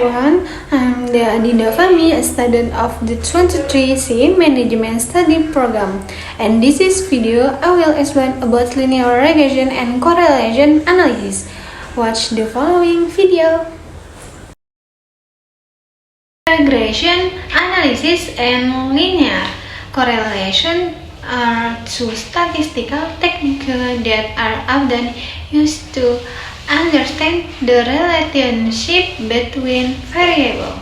everyone, I'm Adinda Fahmi, a student of the 23C Management Study Program. And this is video I will explain about linear regression and correlation analysis. Watch the following video. Regression analysis and linear correlation are two statistical techniques that are often used to understand the relationship between variables,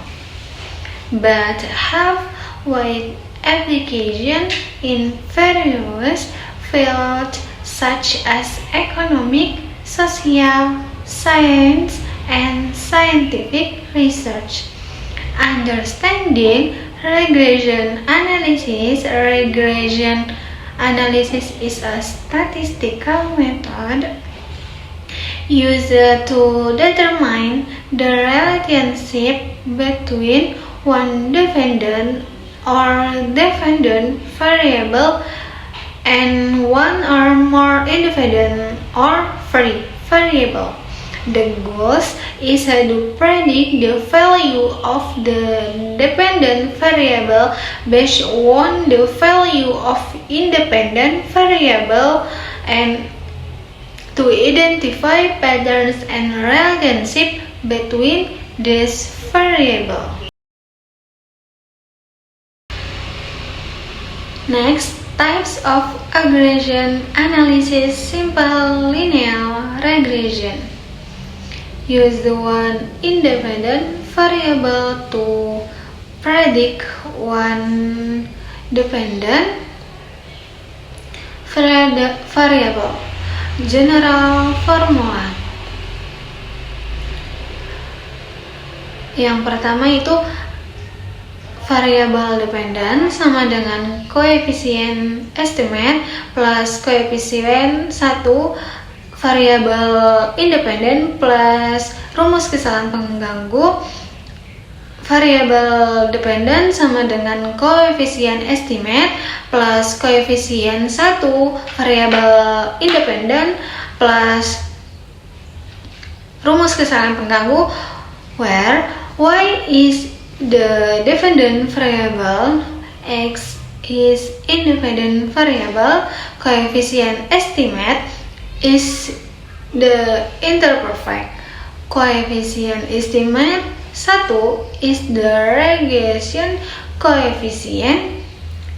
but have wide application in various fields such as economic, social, science, and scientific research. Understanding regression analysis is a statistical method used to determine the relationship between one dependent or dependent variable and one or more independent or free variable. The goal is to predict the value of the dependent variable based on the value of independent variable and to identify patterns and relationship between these variables. Next, types of regression analysis. Simple linear regression. Use the one independent variable to predict one dependent variable. General formula. Yang pertama itu variabel dependen sama dengan koefisien estimate plus koefisien 1, variabel independen plus rumus kesalahan pengganggu. Variabel dependen sama dengan koefisien estimate plus koefisien 1, variabel independen plus rumus kesalahan pengganggu, where y is the dependent variable, x is independent variable, coefficient estimate is the interperfect, coefficient estimate 1 is the regression coefficient,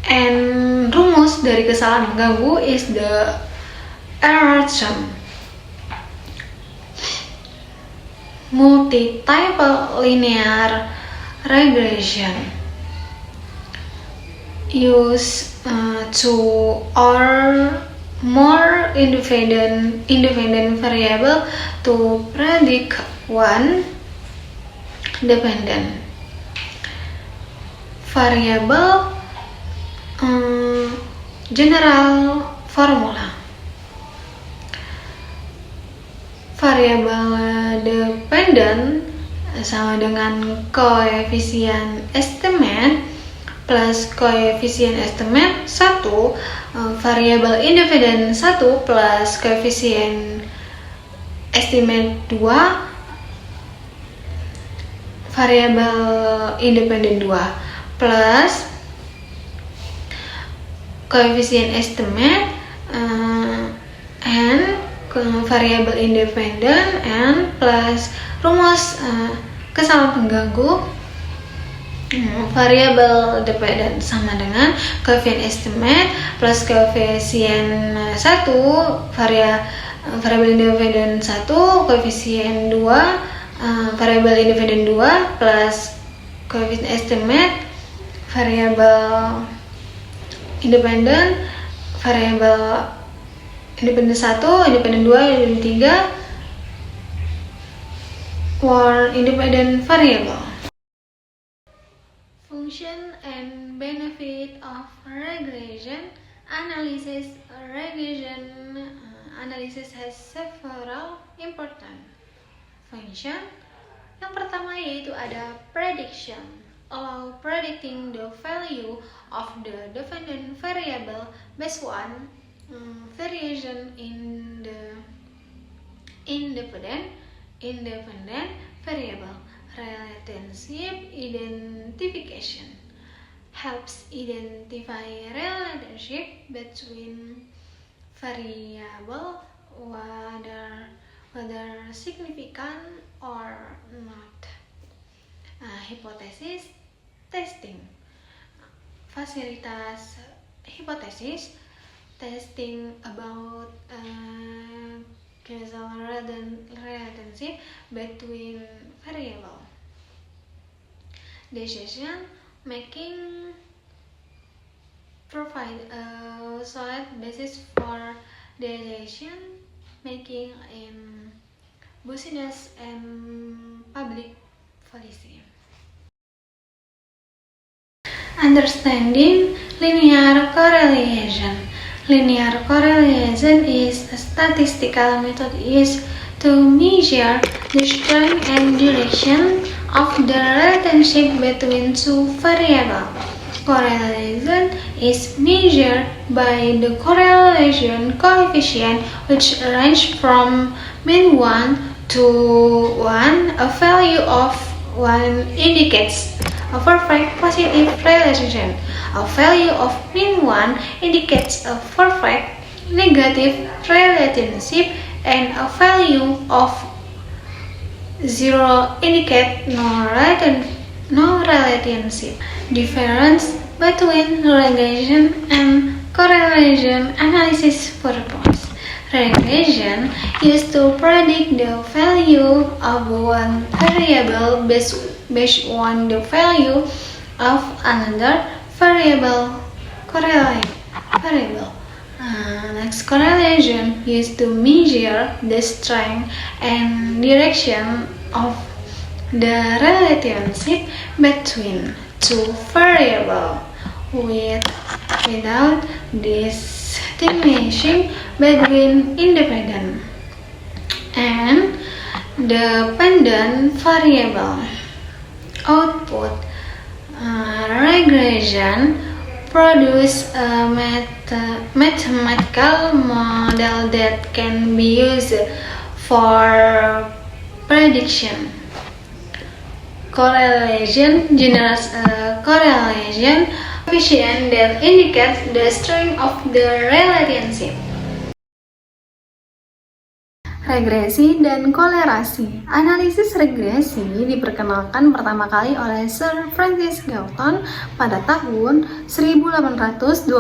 and rumus dari kesalahan mengganggu is the error term. Multi-type linear regression use two or more independent variable to predict one dependent variable. General formula. Variabel dependent sama dengan koefisien estimate plus koefisien estimate 1, variabel independen 1 plus koefisien estimate 2, variabel independen 2 plus koefisien estimate and variabel independen and plus rumus kesalahan pengganggu. Variabel dependen sama dengan koefisien estimate plus koefisien 1, variabel independen 1, koefisien 2, variabel independen 2 plus koefisien estimate, variabel independen, variabel independen 1, independen 2, independen 3, or independent variable. Function and benefit of regression analysis. Regression analysis has several important function. Yang pertama yaitu ada prediction, allow predicting the value of the dependent variable based on variation in the independent variable. Relationship identification helps identify relationship between variable, whether significant or not. Hypothesis testing. Fasilitas hipotesis testing about causal relationship between variable. Decision making provide a solid basis for decision making in business and public policy. Understanding linear correlation. Linear correlation is a statistical method used to measure the strength and direction of the relationship between two variables. Correlation is measured by the correlation coefficient, which range from mean 1 to 1. A value of 1 indicates a perfect positive relation. A value of mean 1 indicates a perfect negative relationship, and a value of 0 indicates no relationship. Difference between regression and correlation analysis purpose. Regression used to predict the value of one variable based on the value of another variable. Next, correlation used to measure the strength and direction of the relationship between two variables without distinguishing between independent and dependent variable. Output regression produce a mathematical model that can be used for prediction. Correlation generates a correlation coefficient that indicates the strength of the relationship. Regresi dan kolerasi. Analisis regresi diperkenalkan pertama kali oleh Sir Francis Galton pada tahun 1822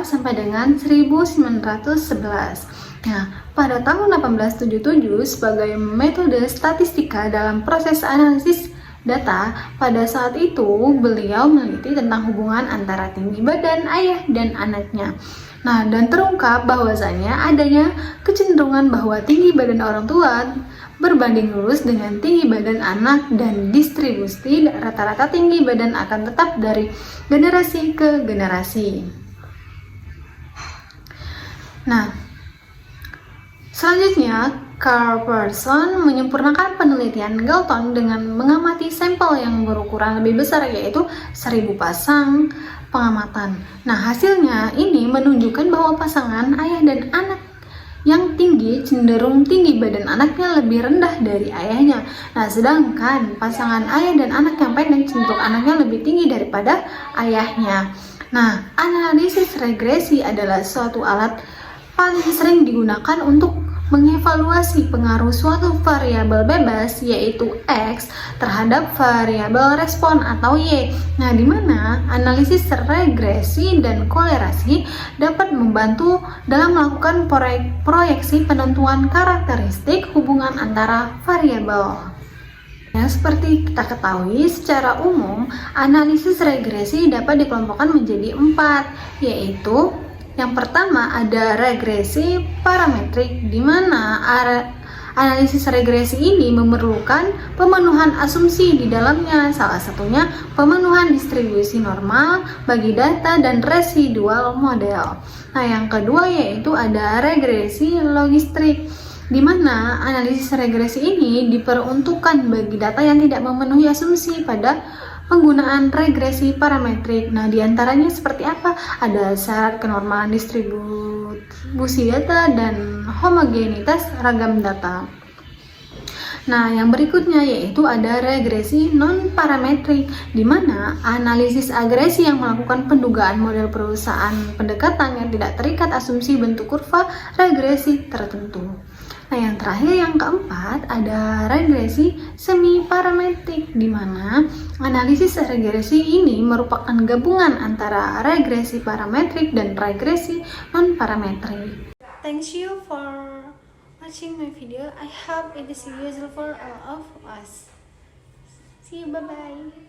sampai dengan 1911. Nah, pada tahun 1877 sebagai metode statistika dalam proses analisis data, pada saat itu beliau meneliti tentang hubungan antara tinggi badan ayah dan anaknya. Nah, dan terungkap bahwasanya adanya kecenderungan bahwa tinggi badan orang tua berbanding lurus dengan tinggi badan anak, dan distribusi rata-rata tinggi badan akan tetap dari generasi ke generasi. Nah, selanjutnya Carl Pearson menyempurnakan penelitian Galton dengan mengamati sampel yang berukuran lebih besar, yaitu 1000 pasang pengamatan. Nah, hasilnya ini menunjukkan bahwa pasangan ayah dan anak yang tinggi cenderung tinggi badan anaknya lebih rendah dari ayahnya. Nah, sedangkan pasangan ayah dan anak yang pendek cenderung anaknya lebih tinggi daripada ayahnya. Nah, analisis regresi adalah suatu alat paling sering digunakan untuk mengevaluasi pengaruh suatu variabel bebas, yaitu X, terhadap variabel respon atau Y. Nah, di mana analisis regresi dan kolerasi dapat membantu dalam melakukan proyeksi penentuan karakteristik hubungan antara variabel. Nah, seperti kita ketahui, secara umum analisis regresi dapat dikelompokkan menjadi 4, yaitu yang pertama ada regresi parametrik, di mana analisis regresi ini memerlukan pemenuhan asumsi di dalamnya, salah satunya pemenuhan distribusi normal bagi data dan residual model. Nah, yang kedua yaitu ada regresi logistik, di mana analisis regresi ini diperuntukkan bagi data yang tidak memenuhi asumsi pada penggunaan regresi parametrik. Nah, diantaranya seperti apa? Ada syarat kenormalan distribusi data dan homogenitas ragam data. Nah, yang berikutnya yaitu ada regresi non-parametrik, di mana analisis agresi yang melakukan pendugaan model perusahaan pendekatan yang tidak terikat asumsi bentuk kurva regresi tertentu. Nah, yang terakhir, yang keempat, ada regresi semi-parametrik, di mana analisis regresi ini merupakan gabungan antara regresi parametrik dan regresi non-parametrik. Thank you for watching my video. I hope it is useful for all of us. See you, bye bye.